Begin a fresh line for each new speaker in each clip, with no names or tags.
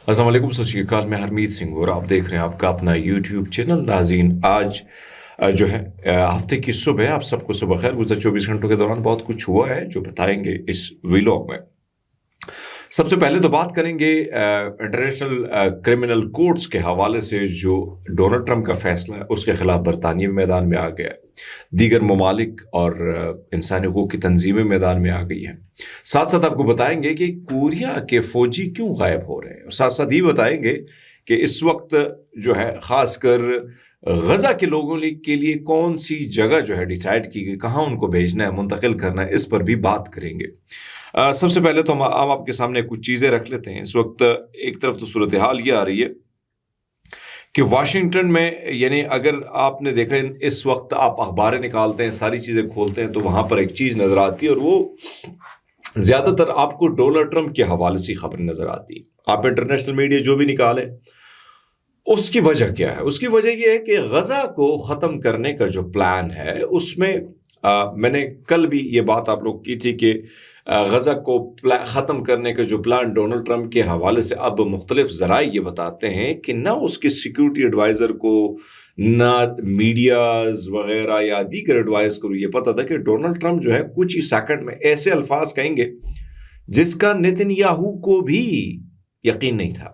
السلام علیکم، ست شری اکال، میں ہرمیت سنگھ اور آپ دیکھ رہے ہیں آپ کا اپنا یوٹیوب چینل۔ ناظرین، آج جو ہے ہفتے کی صبح، آپ سب کو صبح خیر۔ گزشتہ 24 گھنٹوں کے دوران بہت کچھ ہوا ہے جو بتائیں گے اس ویلاگ میں۔ سب سے پہلے تو بات کریں گے انٹرنیشنل کرمنل کورٹس کے حوالے سے، جو ڈونلڈ ٹرمپ کا فیصلہ ہے اس کے خلاف برطانیہ میدان میں آ گیا ہے، دیگر ممالک اور انسانی حقوق کی تنظیمیں میدان میں آ گئی ہیں۔ ساتھ ساتھ آپ کو بتائیں گے کہ کوریا کے فوجی کیوں غائب ہو رہے ہیں، اور ساتھ ساتھ یہ بتائیں گے کہ اس وقت جو ہے خاص کر غزہ کے لوگوں کے لیے کون سی جگہ جو ہے ڈیسائیڈ کی گئی، کہاں ان کو بھیجنا ہے، منتقل کرنا ہے، اس پر بھی بات کریں گے۔ سب سے پہلے تو ہم آپ کے سامنے کچھ چیزیں رکھ لیتے ہیں۔ اس وقت ایک طرف تو صورتحال یہ آ رہی ہے کہ واشنگٹن میں، یعنی اگر آپ نے دیکھا اس وقت آپ اخباریں نکالتے ہیں، ساری چیزیں کھولتے ہیں، تو وہاں پر ایک چیز نظر آتی ہے، اور وہ زیادہ تر آپ کو ڈونلڈ ٹرمپ کے حوالے سے خبریں نظر آتی ہیں۔ آپ انٹرنیشنل میڈیا جو بھی نکالیں، اس کی وجہ کیا ہے؟ اس کی وجہ یہ ہے کہ غزہ کو ختم کرنے کا جو پلان ہے، اس میں میں نے کل بھی یہ بات آپ لوگ کی تھی کہ غزہ کو ختم کرنے کا جو پلان ڈونلڈ ٹرمپ کے حوالے سے اب مختلف ذرائع یہ بتاتے ہیں کہ نہ اس کے سیکیورٹی ایڈوائزر کو، نہ میڈیاز وغیرہ یا دیگر ایڈوائز کو یہ پتا تھا کہ ڈونلڈ ٹرمپ جو ہے کچھ ہی سیکنڈ میں ایسے الفاظ کہیں گے جس کا نتن یاہو کو بھی یقین نہیں تھا۔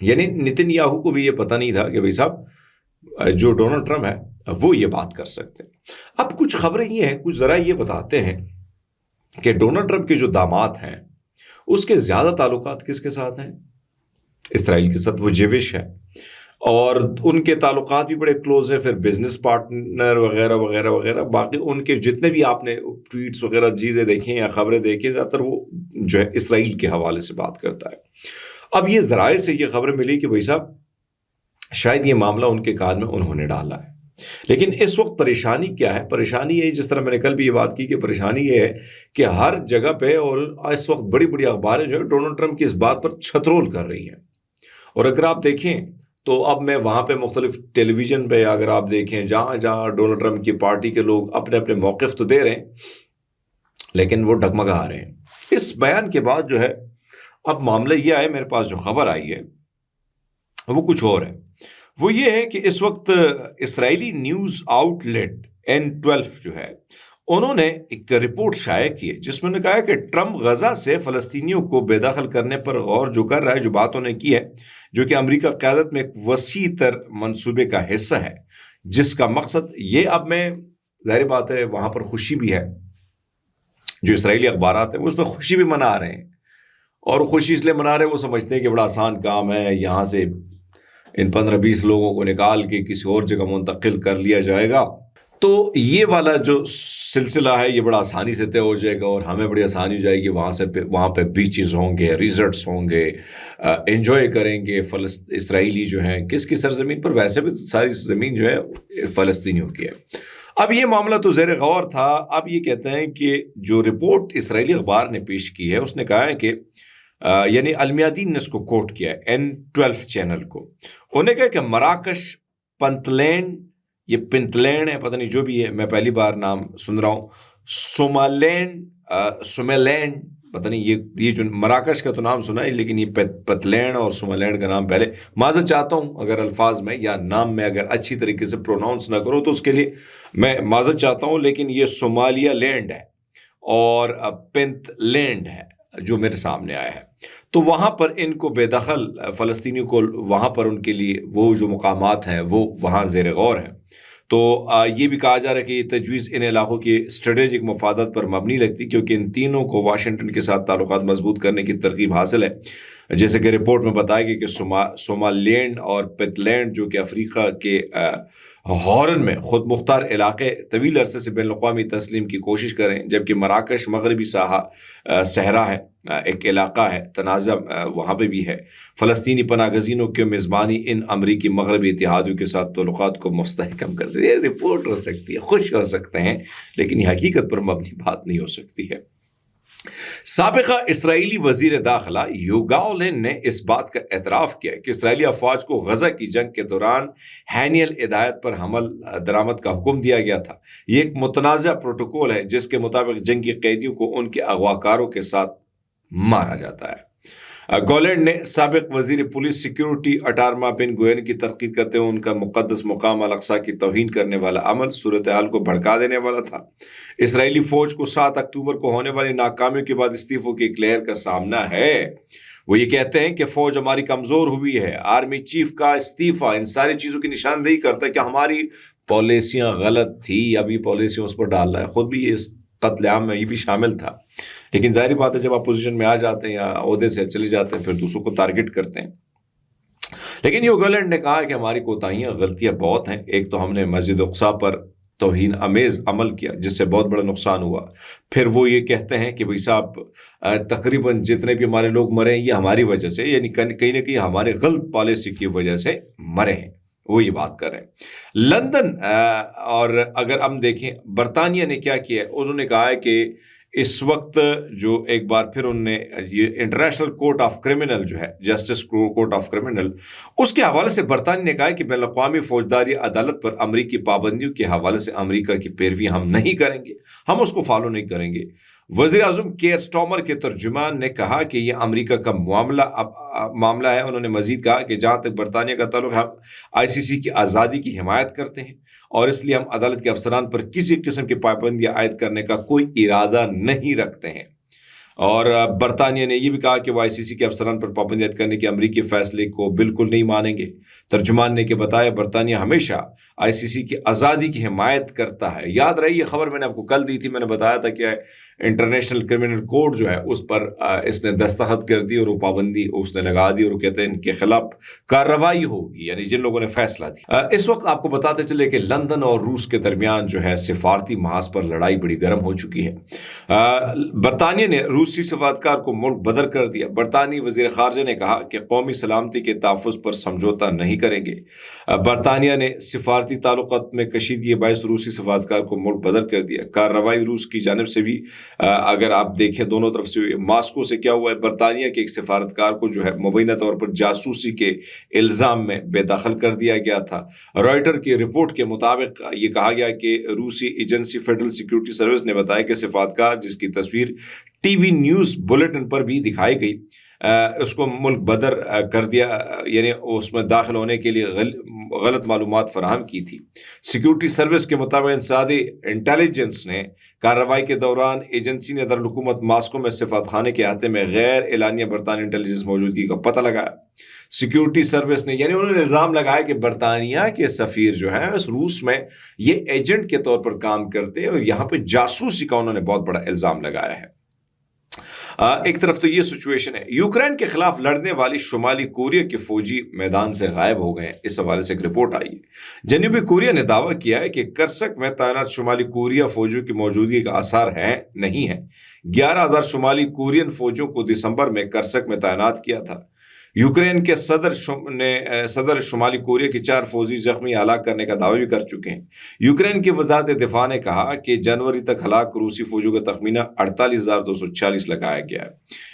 یعنی نتن یاہو کو بھی یہ پتہ نہیں تھا کہ بھائی صاحب جو ڈونلڈ ٹرمپ ہے وہ یہ بات کر سکتے ہیں۔ اب کچھ خبریں یہ ہیں، کچھ ذرائع یہ بتاتے ہیں کہ ڈونلڈ ٹرمپ کے جو داماد ہیں اس کے زیادہ تعلقات کس کے ساتھ ہیں؟ اسرائیل کے ساتھ، وہ جیوش ہے، اور ان کے تعلقات بھی بڑے کلوز ہیں، پھر بزنس پارٹنر وغیرہ وغیرہ وغیرہ۔ باقی ان کے جتنے بھی آپ نے ٹویٹس وغیرہ چیزیں دیکھیں یا خبریں دیکھیں، زیادہ تر وہ جو ہے اسرائیل کے حوالے سے بات کرتا ہے۔ اب یہ ذرائع سے یہ خبر ملی کہ بھائی صاحب شاید یہ معاملہ ان کے کان میں انہوں نے ڈالا ہے۔ لیکن اس وقت پریشانی کیا ہے؟ پریشانی یہ، جس طرح میں نے کل بھی یہ بات کی، کہ پریشانی یہ ہے کہ ہر جگہ پہ، اور اس وقت بڑی بڑی اخباریں جو ہے ڈونلڈ ٹرمپ کی اس بات پر چھترول کر رہی ہیں۔ اور اگر آپ دیکھیں تو اب میں وہاں پہ مختلف ٹیلی ویژن پہ اگر آپ دیکھیں، جہاں جہاں ڈونلڈ ٹرمپ کی پارٹی کے لوگ اپنے اپنے موقف تو دے رہے ہیں، لیکن وہ ڈگمگا رہے ہیں۔ اس بیان کے بعد جو ہے اب معاملہ یہ آئے، میرے پاس جو خبر آئی ہے وہ کچھ اور ہے۔ وہ یہ ہے کہ اس وقت اسرائیلی نیوز آؤٹ لیٹ N12 جو ہے، انہوں نے ایک رپورٹ شائع کی ہے جس میں نے کہا ہے کہ ٹرمپ غزہ سے فلسطینیوں کو بے دخل کرنے پر غور جو کر رہا ہے، جو بات انہوں نے کی ہے، جو کہ امریکہ قیادت میں ایک وسیع تر منصوبے کا حصہ ہے، جس کا مقصد یہ، اب میں ظاہر بات ہے وہاں پر خوشی بھی ہے، جو اسرائیلی اخبارات ہیں وہ اس پہ خوشی بھی منا رہے ہیں، اور خوشی اس لیے منا رہے ہیں، وہ سمجھتے ہیں کہ بڑا آسان کام ہے، یہاں سے ان 15-20 لوگوں کو نکال کے کسی اور جگہ منتقل کر لیا جائے گا، تو یہ والا جو سلسلہ ہے یہ بڑا آسانی سے طے ہو جائے گا، اور ہمیں بڑی آسانی ہو جائے گی، وہاں پہ بیچز ہوں گے، ریزرٹس ہوں گے، انجوائے کریں گے اسرائیلی جو ہیں کس کی سرزمین پر، ویسے بھی ساری زمین جو ہے فلسطینیوں کی ہے۔ اب یہ معاملہ تو زیر غور تھا۔ اب یہ کہتے ہیں کہ جو رپورٹ اسرائیلی اخبار نے پیش کی ہے، اس نے کہا ہے کہ یعنی المیادین نے اس کو کوٹ کیا ہے N12 چینل کو، انہوں نے کہا کہ مراکش، پنتلینڈ، یہ پنتلینڈ ہے، پتہ نہیں جو بھی ہے، میں پہلی بار نام سن رہا ہوں، سومالینڈ، پتہ نہیں یہ جو مراکش کا تو نام سنا ہے، لیکن یہ پتلینڈ اور سومالینڈ کا نام پہلے، معذرت چاہتا ہوں اگر الفاظ میں یا نام میں اگر اچھی طریقے سے پروناؤنس نہ کرو تو اس کے لیے میں معذرت چاہتا ہوں، لیکن یہ صومالیہ لینڈ ہے اور پنت لینڈ ہے جو میرے سامنے آیا ہے۔ تو وہاں پر ان کو بے دخل فلسطینیوں کو، وہاں پر ان کے لیے وہ جو مقامات ہیں وہ وہاں زیر غور ہیں۔ تو یہ بھی کہا جا رہا ہے کہ یہ تجویز ان علاقوں کے اسٹریٹجک مفادات پر مبنی لگتی، کیونکہ ان تینوں کو واشنگٹن کے ساتھ تعلقات مضبوط کرنے کی ترغیب حاصل ہے۔ جیسے کہ رپورٹ میں بتایا گیا کہ صومالینڈ اور پتلینڈ جو کہ افریقہ کے ہارن میں خود مختار علاقے طویل عرصے سے بین الاقوامی تسلیم کی کوشش کریں، جبکہ مراکش مغربی صحرا ہے، ایک علاقہ ہے تنازع وہاں پہ بھی ہے۔ فلسطینی پناہ گزینوں کے میزبانی ان امریکی مغربی اتحادیوں کے ساتھ تعلقات کو مستحکم کر سکتی ہے۔ یہ رپورٹ ہو سکتی ہے، خوش ہو سکتے ہیں، لیکن یہ حقیقت پر مبنی بات نہیں ہو سکتی ہے۔ سابقہ اسرائیلی وزیر داخلہ یوگاولن نے اس بات کا اعتراف کیا کہ اسرائیلی افواج کو غزہ کی جنگ کے دوران ہینیل ہدایت پر حمل درآمد کا حکم دیا گیا تھا۔ یہ ایک متنازع پروٹوکول ہے جس کے مطابق جنگی قیدیوں کو ان کے اغواکاروں کے ساتھ مارا جاتا ہے۔ گولینڈ نے سابق وزیر پولیس سیکیورٹی اٹارما بن گوئن کی تنقید کرتے ہوئے ان کا مقدس مقام الاقصی کی توہین کرنے والا عمل صورتحال کو بھڑکا دینے والا تھا۔ اسرائیلی فوج کو 7 اکتوبر کو ہونے والی ناکامیوں کے بعد استعفوں کی ایک لہر کا سامنا ہے۔ وہ یہ کہتے ہیں کہ فوج ہماری کمزور ہوئی ہے۔ آرمی چیف کا استعفیٰ ان ساری چیزوں کی نشاندہی کرتا ہے کہ ہماری پالیسیاں غلط تھی، ابھی پالیسیاں اس پر ڈال رہا ہے۔ خود بھی اس قتل عام میں یہ بھی شامل تھا، لیکن ظاہری بات ہے جب آپ پوزیشن میں آ جاتے ہیں یا عہدے سے چلے جاتے ہیں پھر دوسروں کو ٹارگٹ کرتے ہیں۔ لیکن یوگلینڈ نے کہا کہ ہماری کوتاہیاں غلطیاں بہت ہیں۔ ایک تو ہم نے مسجد اقصی پر توہین امیز عمل کیا جس سے بہت بڑا نقصان ہوا۔ پھر وہ یہ کہتے ہیں کہ بھائی صاحب تقریباً جتنے بھی ہمارے لوگ مرے ہیں یہ ہماری وجہ سے، یعنی کہیں نہ کہیں ہمارے غلط پالیسی کی وجہ سے مرے ہیں، وہ یہ بات کر رہے ہیں۔ لندن اور اگر ہم دیکھیں برطانیہ نے کیا کیا ہے، انہوں نے کہا ہے کہ اس وقت جو ایک بار پھر انہوں نے یہ انٹرنیشنل کورٹ آف کرمنل جو ہے جسٹس کورٹ آف کرمنل، اس کے حوالے سے برطانیہ نے کہا ہے کہ بین الاقوامی فوجداری عدالت پر امریکی پابندیوں کے حوالے سے امریکہ کی پیروی ہم نہیں کریں گے، ہم اس کو فالو نہیں کریں گے۔ وزیر اعظم کیئر سٹارمر کے ترجمان نے کہا کہ یہ امریکہ کا معاملہ ہے۔ انہوں نے مزید کہا کہ جہاں تک برطانیہ کا تعلق ہے، ہم ICC کی آزادی کی حمایت کرتے ہیں اور اس لیے ہم عدالت کے افسران پر کسی قسم کی پابندیاں عائد کرنے کا کوئی ارادہ نہیں رکھتے ہیں۔ اور برطانیہ نے یہ بھی کہا کہ وہ ICC کے افسران پر پابندی عائد کرنے کے امریکی فیصلے کو بالکل نہیں مانیں گے۔ ترجمان نے کہ بتایا برطانیہ ہمیشہ ICC کی آزادی کی حمایت کرتا ہے۔ یاد رہی یہ خبر میں نے آپ کو کل دی تھی، میں نے بتایا تھا کہ انٹرنیشنل کرمنل کورٹ جو ہے اس پر اس نے دستخط کر دی اور وہ پابندی اس نے لگا دی اور وہ کہتے ہیں ان کے خلاف کارروائی ہوگی، یعنی جن لوگوں نے فیصلہ دیا۔ اس وقت آپ کو بتاتے چلے کہ لندن اور روس کے درمیان جو ہے سفارتی محاذ پر لڑائی بڑی گرم ہو چکی ہے۔ برطانیہ نے روسی سفارتکار کو ملک بدر کر دیا۔ برطانوی وزیر خارجہ نے کہا کہ قومی سلامتی کے تحفظ پر سمجھوتہ نہیں کریں گے۔ برطانیہ نے سفارتی تعلقات میں کشیدگی باعث روسی سفارتکار کو ملک بدر کر دیا۔ کارروائی روس کی جانب سے بھی اگر آپ دیکھیں دونوں طرف سے، ماسکو سے کیا ہوا ہے، برطانیہ کے ایک سفارتکار کو جو ہے مبینہ طور پر جاسوسی کے الزام میں بے دخل کر دیا گیا تھا۔ رائٹر کی رپورٹ کے مطابق یہ کہا گیا کہ روسی ایجنسی فیڈرل سیکیورٹی سروس نے بتایا کہ سفارتکار جس کی تصویر ٹی وی نیوز بلیٹن پر بھی دکھائی گئی، اس کو ملک بدر کر دیا، یعنی اس میں داخل ہونے کے لیے غلط معلومات فراہم کی تھی۔ سیکیورٹی سروس کے مطابق انسدادی انٹیلیجنس نے کارروائی کے دوران ایجنسی نے دارالحکومت ماسکو میں سفارتخانے کے احاطے میں غیر اعلانیہ برطانوی انٹیلیجنس موجودگی کا پتہ لگایا۔ سیکیورٹی سروس نے، یعنی انہوں نے الزام لگایا کہ برطانیہ کے سفیر جو ہیں اس روس میں یہ ایجنٹ کے طور پر کام کرتے ہیں اور یہاں پہ جاسوسی کا انہوں نے بہت بڑا الزام لگایا ہے۔ ایک طرف تو یہ سچویشن ہے۔ یوکرین کے خلاف لڑنے والی شمالی کوریا کے فوجی میدان سے غائب ہو گئے ہیں، اس حوالے سے ایک رپورٹ آئی ہے۔ جنوبی کوریا نے دعویٰ کیا ہے کہ کرسک میں تعینات شمالی کوریا فوجیوں کی موجودگی کا آثار نہیں ہے۔ 11,000 شمالی کورین فوجیوں کو دسمبر میں کرسک میں تعینات کیا تھا۔ یوکرین کے صدر شمالی کوریا کے 4 فوجی زخمی ہلاک کرنے کا دعویٰ بھی کر چکے ہیں۔ یوکرین کی وزارت دفاع نے کہا کہ جنوری تک ہلاک روسی فوجیوں کا تخمینہ 48,246 لگایا گیا ہے۔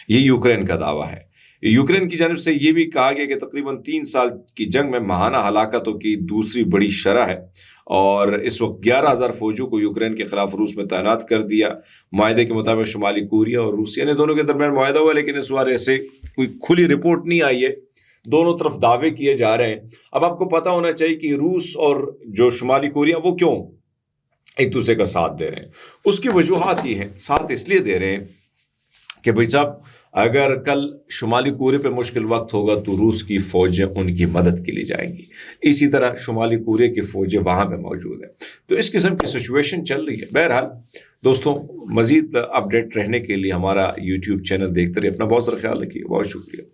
یہ یوکرین کا دعویٰ ہے۔ یوکرین کی جانب سے یہ بھی کہا گیا کہ تقریباً 3 سال کی جنگ میں ماہانہ ہلاکتوں کی دوسری بڑی شرح ہے اور اس وقت 11,000 فوجیوں کو یوکرین کے خلاف روس میں تعینات کر دیا۔ معاہدے کے مطابق شمالی کوریا اور روسیہ نے دونوں کے درمیان معاہدہ ہوا، لیکن اس بار ایسے کوئی کھلی رپورٹ نہیں آئی ہے، دونوں طرف دعوے کیے جا رہے ہیں۔ اب آپ کو پتہ ہونا چاہیے کہ روس اور جو شمالی کوریا وہ کیوں ایک دوسرے کا ساتھ دے رہے ہیں۔ اس کی وجوہات یہ ہیں، ساتھ اس لیے دے رہے ہیں کہ بھائی صاحب اگر کل شمالی کوریا پہ مشکل وقت ہوگا تو روس کی فوجیں ان کی مدد کے لیے جائیں گی، اسی طرح شمالی کوریا کی فوجیں وہاں پہ موجود ہیں، تو اس قسم کی سچویشن چل رہی ہے۔ بہرحال دوستوں، مزید اپڈیٹ رہنے کے لیے ہمارا YouTube چینل دیکھتے رہیے، اپنا بہت سارا خیال رکھیے، بہت شکریہ۔